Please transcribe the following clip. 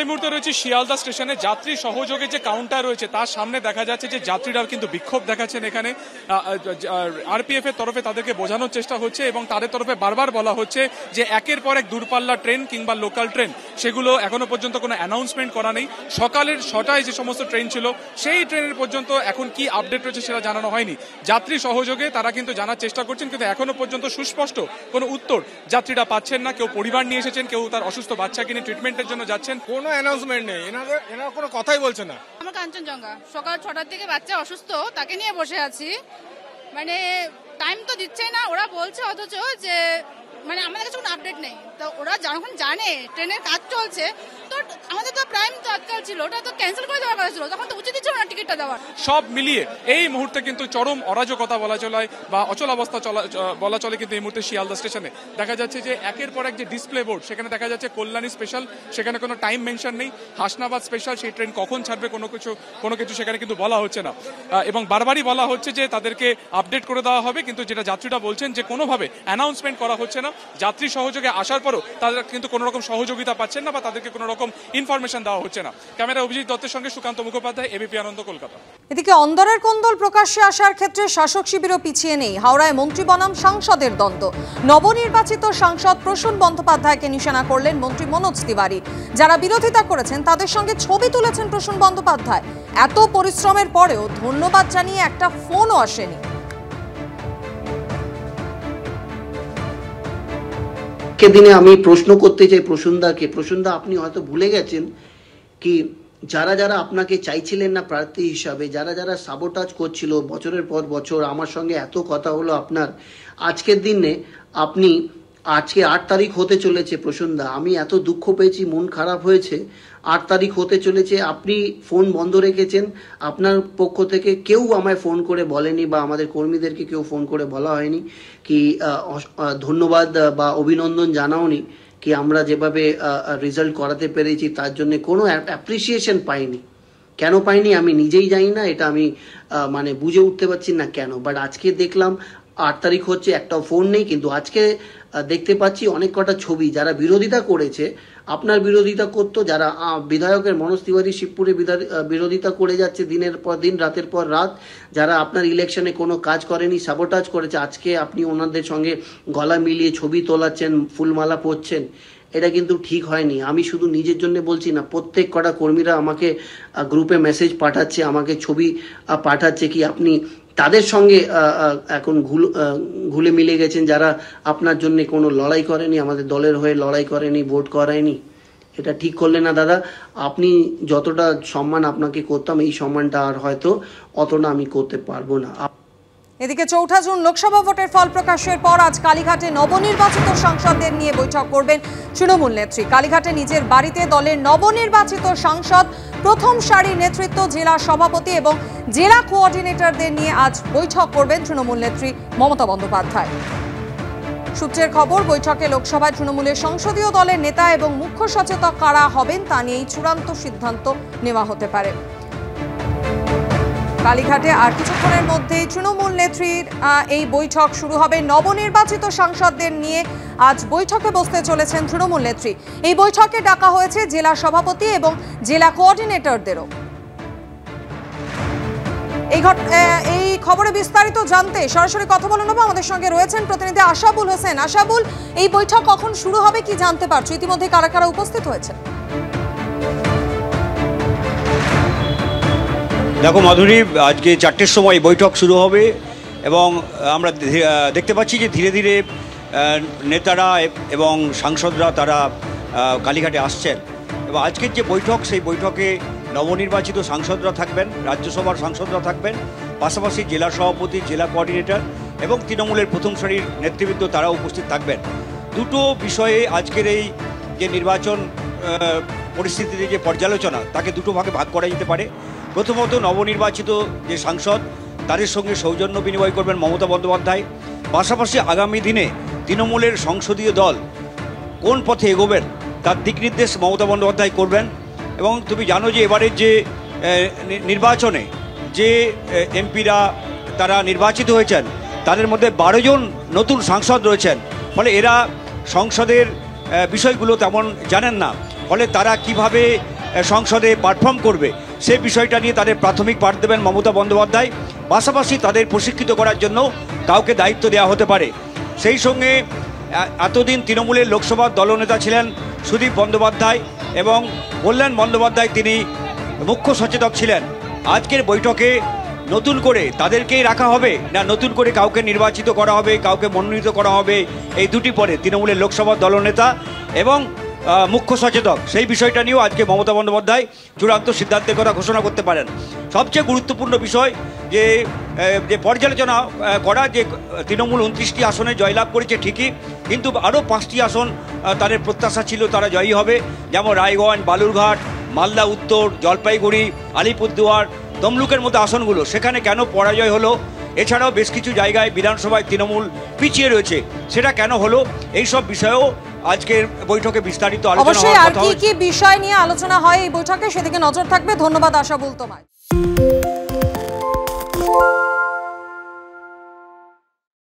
এই মুহূর্তে রয়েছে শিয়ালদা স্টেশনে যাত্রী সহযোগে যে কাউন্টার রয়েছে তার সামনে দেখা যাচ্ছে যে যাত্রীরা কিন্তু বিক্ষোভ দেখাচ্ছেন। এখানে আরপিএফ এর তরফে তাদেরকে বোঝানোর চেষ্টা হচ্ছে এবং তাদের তরফে বারবার বলা হচ্ছে যে একের পর এক দূরপাল্লা ট্রেন কিংবা লোকাল ট্রেন সেগুলো এখনো পর্যন্ত কোনো অ্যানাউন্সমেন্ট করা নেই। সকালের 6টায় যে সমস্ত ট্রেন ছিল সেই ট্রেনের পর্যন্ত এখন কি আপডেট রয়েছে সেটা জানানো হয়নি। যাত্রী সহযোগে তারা কিন্তু জানার চেষ্টা করছেন, কিন্তু এখনো পর্যন্ত সুস্পষ্ট কোনো উত্তর যাত্রীরা পাচ্ছেন না। কেউ পরিবার নিয়ে এসেছেন, কেউ তার অসুস্থ বাচ্চাকে নিয়ে ট্রিটমেন্টের জন্য যাচ্ছেন। কোনো অ্যানাউন্সমেন্ট নেই, এনারা কোনো কথাই বলছে না। আমার কাঞ্চনজঙ্ঘা সকাল 6টার থেকে বাচ্চা অসুস্থ, তাকে নিয়ে বসে আছি। মানে টাইম তো দিচ্ছে না, ওরা বলছে অথচ যে মানে আমাদের কাছে কোনো আপডেট নেই। তো ওরা যখন জানে ট্রেনের কাজ চলছে, তো আমাদের তো প্রাইম তৎকাল ছিল, ওটা তো ক্যান্সেল করে দেওয়া হয়েছিল, তখন তো উচিত ছিল না টিকিটটা দেওয়ার। সব মিলিয়ে এই মুহূর্তে কিন্তু চরম অরাজকতা বলা চলে বা অচলাবস্থা বলা চলে কিন্তু এই মুহূর্তে শিয়ালদা স্টেশনে। দেখা যাচ্ছে যে একের পর এক যে ডিসপ্লে বোর্ড, সেখানে দেখা যাচ্ছে কল্যাণী স্পেশাল, সেখানে কোনো টাইম মেনশন নেই। হাসনাবাদ স্পেশাল, সেই ট্রেন কখন ছাড়বে কোনো কিছু সেখানে কিন্তু বলা হচ্ছে না এবং বারবারই বলা হচ্ছে যে তাদেরকে আপডেট করে দেওয়া হবে, কিন্তু যেটা যাত্রীরা বলছেন যে কোনোভাবে অ্যানাউন্সমেন্ট করা হচ্ছে না। যাত্রী সহযোগে আসার পরও তারা কিন্তু কোনো রকম সহযোগিতা পাচ্ছেন না বা তাদেরকে কোনো রকম ইনফরমেশন দেওয়া হচ্ছে না। ক্যামেরা অভিজিৎ দত্তের সঙ্গে সুকান্ত মুখোপাধ্যায়, এবিপি আনন্দ, কলকাতা। এদিকে অন্দরের কোন্দল প্রকাশ্যে আসার ক্ষেত্রে শাসক শিবিরও পিছিয়ে নেই। হাওড়ায় মন্ত্রী বনাম সাংসদের দ্বন্দ্ব। নবনির্বাচিত সাংসদ প্রসূন বন্দ্যোপাধ্যায়কে নিশানা করলেন মন্ত্রী মনোজ তিওয়ারি। যারা বিরোধিতা করেছেন তাদের সঙ্গে ছবি তুলেছেন প্রসূন বন্দ্যোপাধ্যায়। এত পরিশ্রমের পরেও ধন্যবাদ জানিয়ে একটা ফোনও আসেনি। দিনে আমি প্রশ্ন করতে চাই প্রসূনদা, আপনি হয়তো ভুলে গেছেন কি যারা যারা আপনাকে চাইছিলেন না প্রার্থী হিসাবে, যারা যারা সাবোটাজ করছিল বছরের পর বছর, আমার সঙ্গে এত কথা হলো আপনার, আজকের দিনে আপনি আজকে 8 তারিখ হতে চলেছে প্রসূনদা, আমি এত দুঃখ পেয়েছি, মন খারাপ হয়েছে। 8 তারিখ হতে চলেছে, আপনি ফোন বন্ধ রেখেছেন। আপনার পক্ষ থেকে কেউ আমায় ফোন করে বলেনি বা আমাদের কর্মীদেরকে কেউ ফোন করে বলা হয়নি কি ধন্যবাদ বা অভিনন্দন জানাওনি কি আমরা যেভাবে রেজাল্ট করাতে পেরেছি তার জন্য কোনো অ্যাপ্রিসিয়েশন পাইনি। কেন পাইনি আমি নিজেই জানি না, এটা আমি মানে বুঝে উঠতে পারছি না কেন। বাট আজকে দেখলাম 8 তারিখ হচ্ছে, একটাও ফোন নেই। কিন্তু আজকে দেখতে পাচ্ছি অনেক কটা ছবি, যারা বিরোধিতা করেছে, আপনার বিরোধিতা করতো, যারা বিধায়কের মনোজ তিওয়ারি শিবপুরে বিরোধিতা করে যাচ্ছে দিনের পর দিন, রাতের পর রাত, যারা আপনার ইলেকশনে কোনো কাজ করেনি, সাবোটাজ করেছে, আজকে আপনি ওনাদের সঙ্গে গলা মিলিয়ে ছবি তোলাচ্ছেন, ফুলমালা পরছেন, এটা কিন্তু ঠিক হয়নি। আমি শুধু নিজের জন্য বলছি না, প্রত্যেক কটা কর্মীরা আমাকে গ্রুপে মেসেজ পাঠাচ্ছে, আমাকে ছবি পাঠাচ্ছে কি আপনি তাদের সঙ্গে এখন ঘুলে মিলে গেছেন, যারা আপনার জন্য কোনো লড়াই করেনি, আমাদের দলের হয়ে লড়াই করেনি, ভোট করায়নি। এটা ঠিক করলেন না দাদা। আপনি যতটা সম্মান আপনাকে করতাম, এই সম্মানটা আর হয়তো অতটা আমি করতে পারবো না। এদিকে 4 জুন লোকসভা ভোটের ফল প্রকাশের পর আজ কালীঘাটে নবনির্বাচিত সাংসদদের নিয়ে বৈঠক করবেন তৃণমূল নেত্রী। কালীঘাটে নিজের বাড়িতে দলের নবনির্বাচিত সাংসদ, প্রথম সারির নেতৃত্ব, জেলা সভাপতি এবং জেলা কোঅর্ডিনেটরদের নিয়ে আজ বৈঠক করবেন তৃণমূল নেত্রী মমতা বন্দ্যোপাধ্যায়। সূত্রের খবর, বৈঠকে লোকসভায় তৃণমূলের সংসদীয় দলের নেতা এবং মুখ্য সচেতক কারা হবেন তা নিয়েই চূড়ান্ত সিদ্ধান্ত নেওয়া হতে পারে। কালীঘাটে আর কিছুক্ষণের মধ্যেই তৃণমূল নেত্রীর এই বৈঠক শুরু হবে। নবনির্বাচিত সাংসদদের নিয়ে আজ বৈঠকে বসতে চলেছেন তৃণমূল নেত্রী। এই বৈঠকে ডাকা হয়েছে জেলা সভাপতি এবং জেলা কোঅর্ডিনেটরদেরও। এই খবরে বিস্তারিত জানতে সরাসরি কথা বলে নেব। আমাদের সঙ্গে রয়েছেন প্রতিনিধি আশাবুল হোসেন। আশাবুল, এই বৈঠক কখন শুরু হবে কি জানতে পারছো? ইতিমধ্যে কারা কারা উপস্থিত হয়েছে? দেখো মাধুরী, আজকে 4টের সময় বৈঠক শুরু হবে এবং আমরা দেখতে পাচ্ছি যে ধীরে ধীরে নেতারা এবং সাংসদরা তারা কালীঘাটে আসছেন এবং আজকের যে বৈঠক, সেই বৈঠকে নবনির্বাচিত সাংসদরা থাকবেন, রাজ্যসভার সাংসদরা থাকবেন, পাশাপাশি জেলা সভাপতি, জেলা কোঅর্ডিনেটর এবং তৃণমূলের প্রথম সারির নেতৃবৃন্দ তারা উপস্থিত থাকবেন। দুটো বিষয়ে আজকের এই যে নির্বাচন পরিস্থিতির যে পর্যালোচনা, তাকে দুটো ভাগে ভাগ করা যেতে পারে। প্রথমত, নবনির্বাচিত যে সাংসদ তাদের সঙ্গে সৌজন্য বিনিময় করবেন মমতা বন্দ্যোপাধ্যায়। পাশাপাশি আগামী দিনে তৃণমূলের সংসদীয় দল কোন পথে এগোবেন তার দিক নির্দেশ মমতা বন্দ্যোপাধ্যায় করবেন। এবং তুমি জানো যে এবারের যে নির্বাচনে যে এমপিরা তারা নির্বাচিত হয়েছেন, তাদের মধ্যে 12 জন নতুন সাংসদ রয়েছেন। ফলে এরা সংসদের বিষয়গুলো তেমন জানেন না। ফলে তারা কিভাবে সংসদে পারফর্ম করবে সেই বিষয়টা নিয়ে তাদের প্রাথমিক পাঠ দেবেন মমতা বন্দ্যোপাধ্যায়। পাশাপাশি তাদের প্রশিক্ষিত করার জন্য কাউকে দায়িত্ব দেওয়া হতে পারে। সেই সঙ্গে এতদিন তৃণমূলের লোকসভার দলনেতা ছিলেন সুদীপ বন্দ্যোপাধ্যায় এবং কল্যাণ বন্দ্যোপাধ্যায় তিনি মুখ্য সচেতক ছিলেন। আজকের বৈঠকে নতুন করে তাদেরকেই রাখা হবে না নতুন করে কাউকে নির্বাচিত করা হবে, কাউকে মনোনীত করা হবে, এই দুটি পরে তৃণমূলের লোকসভার দলনেতা এবং মুখ্য সচেতক সেই বিষয়টা নিয়েও আজকে মমতা বন্দ্যোপাধ্যায় চূড়ান্ত সিদ্ধান্তের কথা ঘোষণা করতে পারেন। সবচেয়ে গুরুত্বপূর্ণ বিষয় যে পর্যালোচনা করা যে তৃণমূল 29টি আসনে জয়লাভ করেছে ঠিকই, কিন্তু আরও 5টি আসন তাদের প্রত্যাশা ছিল তারা জয়ী হবে, যেমন রায়গঞ্জ, বালুরঘাট, মালদা উত্তর, জলপাইগুড়ি, আলিপুরদুয়ার, তমলুকের মতো আসনগুলো সেখানে কেন পরাজয় হলো। এছাড়াও বেশ কিছু জায়গায় বিধানসভায় তৃণমূল পিছিয়ে রয়েছে, সেটা কেন হলো, এই সব বিষয়েও আজকের বৈঠকে বিস্তারিত আলোচনা অবশ্যই আর কি কি বিষয় নিয়ে আলোচনা হয় এই বৈঠকে সেদিকে নজর থাকবে। ধন্যবাদ আশাবুল তোমায়।